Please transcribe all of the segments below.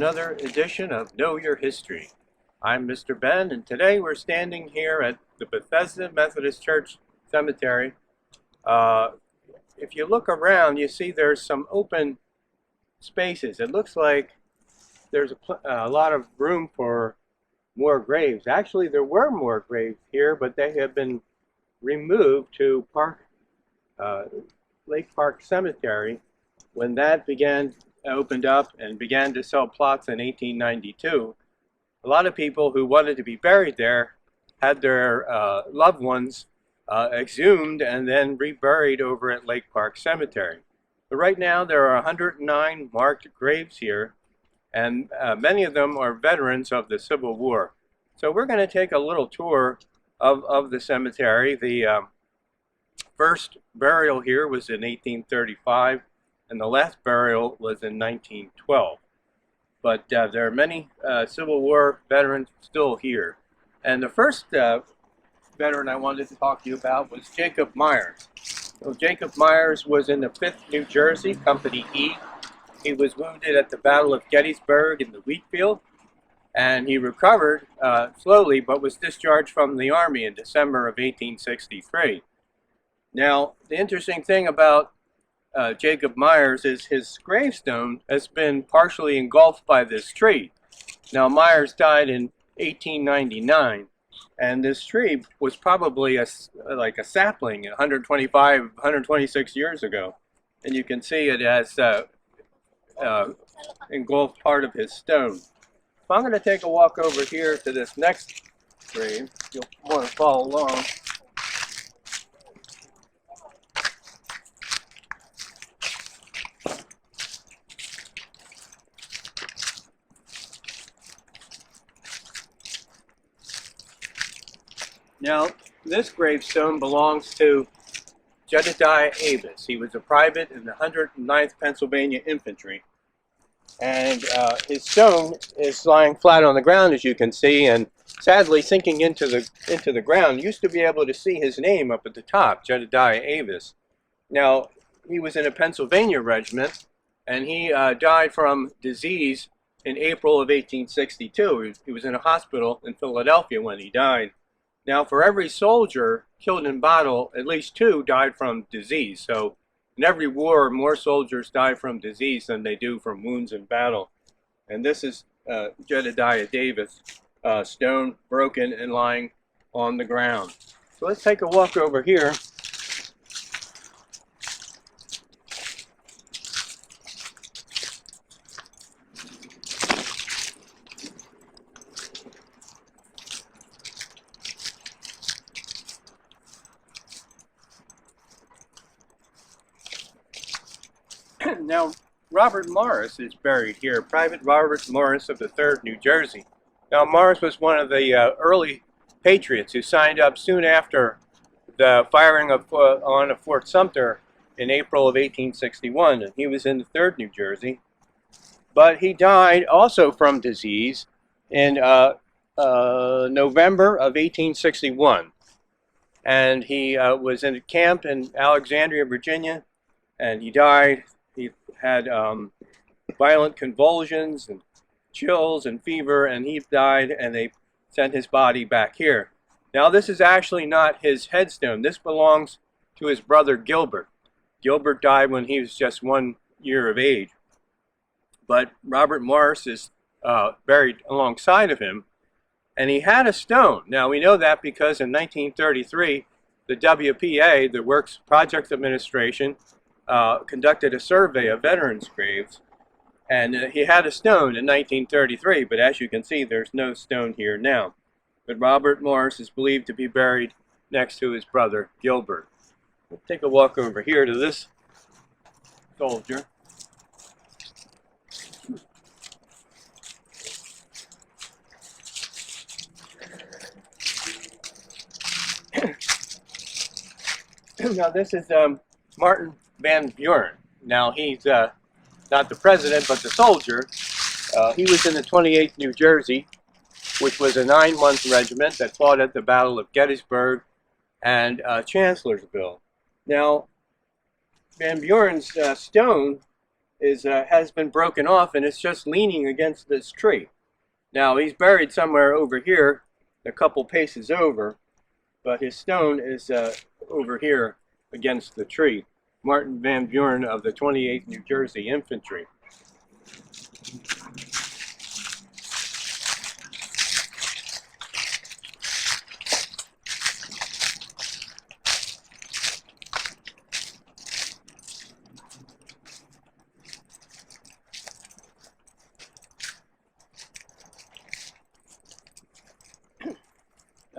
another edition of Know Your History. I'm Mr. Ben, and today we're standing here at the Bethesda Methodist Church Cemetery. If you look around, you see there's some open spaces. It looks like there's a lot of room for more graves. Actually, there were more graves here, but they have been removed to Lake Park Cemetery when that opened up and began to sell plots in 1892. A lot of people who wanted to be buried there had their loved ones exhumed and then reburied over at Lake Park Cemetery. But right now there are 109 marked graves here, and many of them are veterans of the Civil War. So we're going to take a little tour of the cemetery. The first burial here was in 1835, and the last burial was in 1912. But there are many Civil War veterans still here. And the first veteran I wanted to talk to you about was Jacob Myers. So Jacob Myers was in the 5th New Jersey, Company E. He was wounded at the Battle of Gettysburg in the wheat field, and he recovered slowly, but was discharged from the Army in December of 1863. Now, the interesting thing about Jacob Myers is his gravestone has been partially engulfed by this tree. Now, Myers died in 1899, and this tree was probably like a sapling 126 years ago. And you can see it has engulfed part of his stone. So I'm going to take a walk over here to this next grave. You'll want to follow along. Now, this gravestone belongs to Jedidiah Avis. He was a private in the 109th Pennsylvania Infantry. And his stone is lying flat on the ground, as you can see, and sadly sinking into the ground. You used to be able to see his name up at the top, Jedidiah Avis. Now, he was in a Pennsylvania regiment, and he died from disease in April of 1862. He was in a hospital in Philadelphia when he died. Now, for every soldier killed in battle, at least 2 died from disease. So in every war, more soldiers die from disease than they do from wounds in battle. And this is Jedidiah Avis, stone broken and lying on the ground. So let's take a walk over here. Now, Robert Morris is buried here, Private Robert Morris of the 3rd New Jersey. Now, Morris was one of the early patriots who signed up soon after the firing on Fort Sumter in April of 1861, and he was in the 3rd New Jersey. But he died also from disease in November of 1861. And he was in a camp in Alexandria, Virginia, and he died. He had violent convulsions and chills and fever, and he died, and they sent his body back here. Now, this is actually not his headstone. This belongs to his brother Gilbert. Gilbert died when he was just 1 year of age. But Robert Morris is buried alongside of him, and he had a stone. Now, we know that because in 1933, the WPA, the Works Project Administration, conducted a survey of veterans' graves, and he had a stone in 1933, but as you can see, there's no stone here now. But Robert Morris is believed to be buried next to his brother Gilbert. We'll take a walk over here to this soldier. Now, this is Martin Van Bjorn. Now, he's not the president, but the soldier. He was in the 28th New Jersey, which was a 9-month regiment that fought at the Battle of Gettysburg and Chancellorsville. Now, Van Bjorn's stone has been broken off, and it's just leaning against this tree. Now, he's buried somewhere over here, a couple paces over, but his stone is over here against the tree. Martin Van Bjorn of the 28th New Jersey Infantry.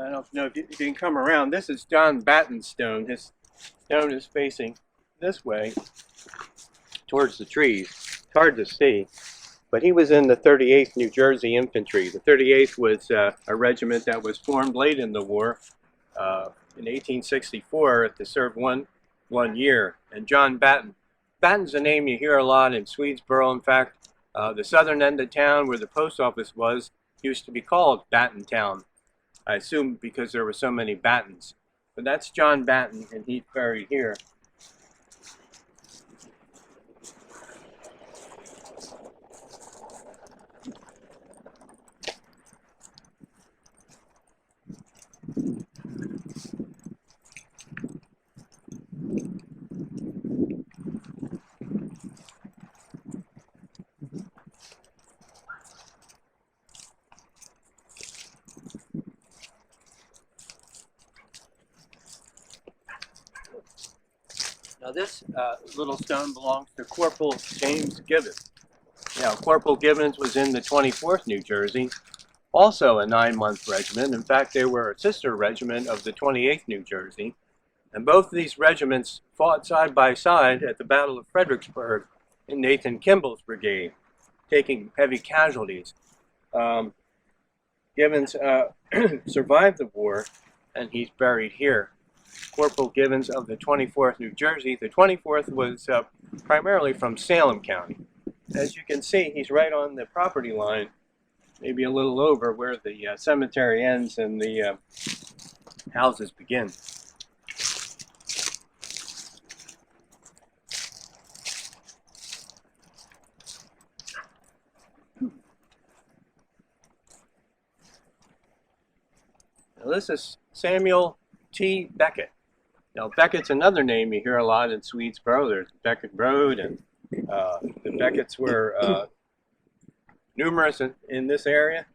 I don't know if you can come around. This is John Battenstone. His stone is facing this way towards the trees. It's hard to see, but he was in the 38th New Jersey Infantry. The 38th was a regiment that was formed late in the war in 1864 to serve one year. And John Batten. Batten's a name you hear a lot in Swedesboro. In fact, the southern end of town where the post office was used to be called Battentown. I assume because there were so many Battens. But that's John Batten, and he's buried here. Now this little stone belongs to Corporal James Gibbons. Now Corporal Gibbons was in the 24th New Jersey, also a 9-month regiment. In fact, they were a sister regiment of the 28th New Jersey. And both of these regiments fought side by side at the Battle of Fredericksburg in Nathan Kimball's brigade, taking heavy casualties. Gibbons survived the war, and he's buried here. Corporal Gibbons of the 24th New Jersey. The 24th was primarily from Salem County. As you can see, he's right on the property line, maybe a little over where the cemetery ends and the houses begin. Now this is Samuel T Beckett. Now Beckett's another name you hear a lot in Swedesboro. There's Beckett Road, and the Becketts were numerous in this area,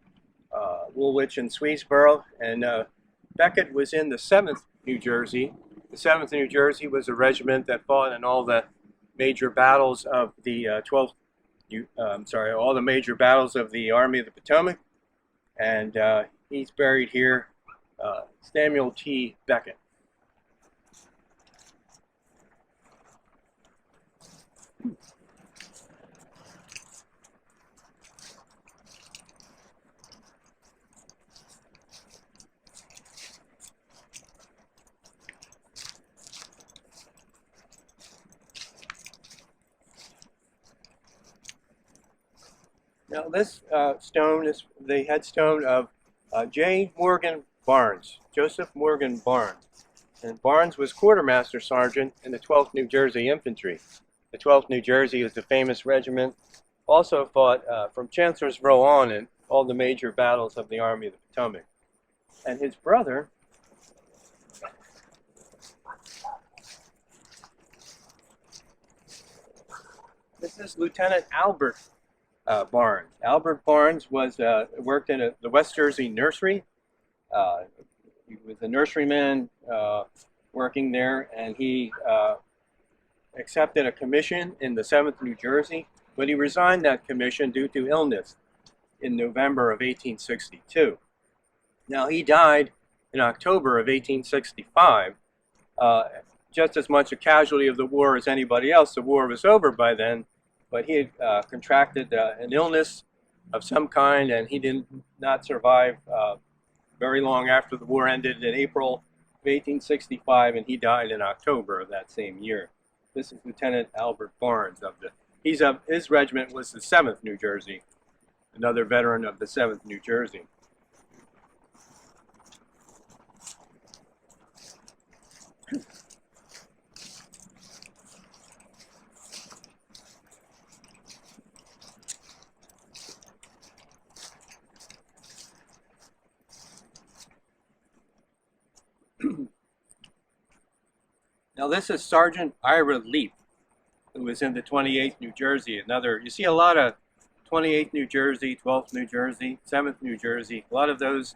Woolwich and Swedesboro, and Beckett was in the 7th New Jersey. The 7th New Jersey was a regiment that fought in all the major battles of the all the major battles of the Army of the Potomac, and he's buried here, Samuel T. Beckett. Now this stone is the headstone of J. Morgan Barnes, Joseph Morgan Barnes. And Barnes was quartermaster sergeant in the 12th New Jersey Infantry. The 12th New Jersey is the famous regiment, also fought from Chancellorsville on in all the major battles of the Army of the Potomac. And his brother, this is Lieutenant Albert Barnes. Albert Barnes was worked in the West Jersey nursery. He was a nurseryman working there, and he accepted a commission in the 7th New Jersey, but he resigned that commission due to illness in November of 1862. Now he died in October of 1865, just as much a casualty of the war as anybody else. The war was over by then, but he had contracted an illness of some kind, and he did not survive very long after the war ended in April of 1865, and he died in October of that same year. This is Lieutenant Albert Barnes his regiment was the 7th New Jersey, another veteran of the 7th New Jersey. Now this is Sergeant Ira Leap, who was in the 28th New Jersey. Another, you see a lot of 28th New Jersey, 12th New Jersey, 7th New Jersey. A lot of those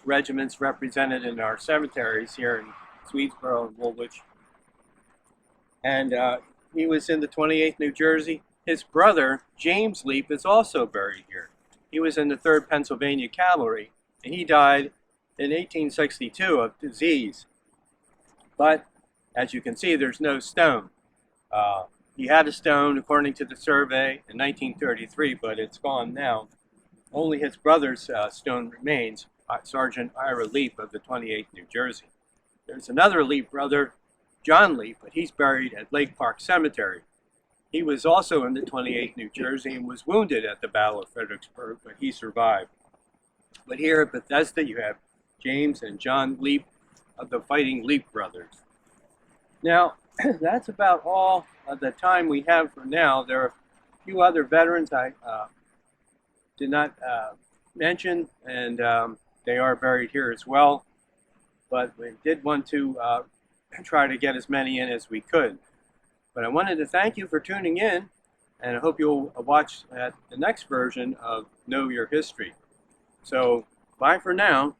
regiments represented in our cemeteries here in Swedesboro and Woolwich. And he was in the 28th New Jersey. His brother, James Leap, is also buried here. He was in the 3rd Pennsylvania Cavalry, and he died in 1862 of disease. But, as you can see, there's no stone. He had a stone, according to the survey, in 1933, but it's gone now. Only his brother's stone remains, Sergeant Ira Leap of the 28th New Jersey. There's another Leap brother, John Leap, but he's buried at Lake Park Cemetery. He was also in the 28th New Jersey and was wounded at the Battle of Fredericksburg, but he survived. But here at Bethesda, you have James and John Leap of the Fighting Leap brothers. Now, that's about all of the time we have for now. There are a few other veterans I did not mention, and they are buried here as well. But we did want to try to get as many in as we could. But I wanted to thank you for tuning in, and I hope you'll watch the next version of Know Your History. So, bye for now.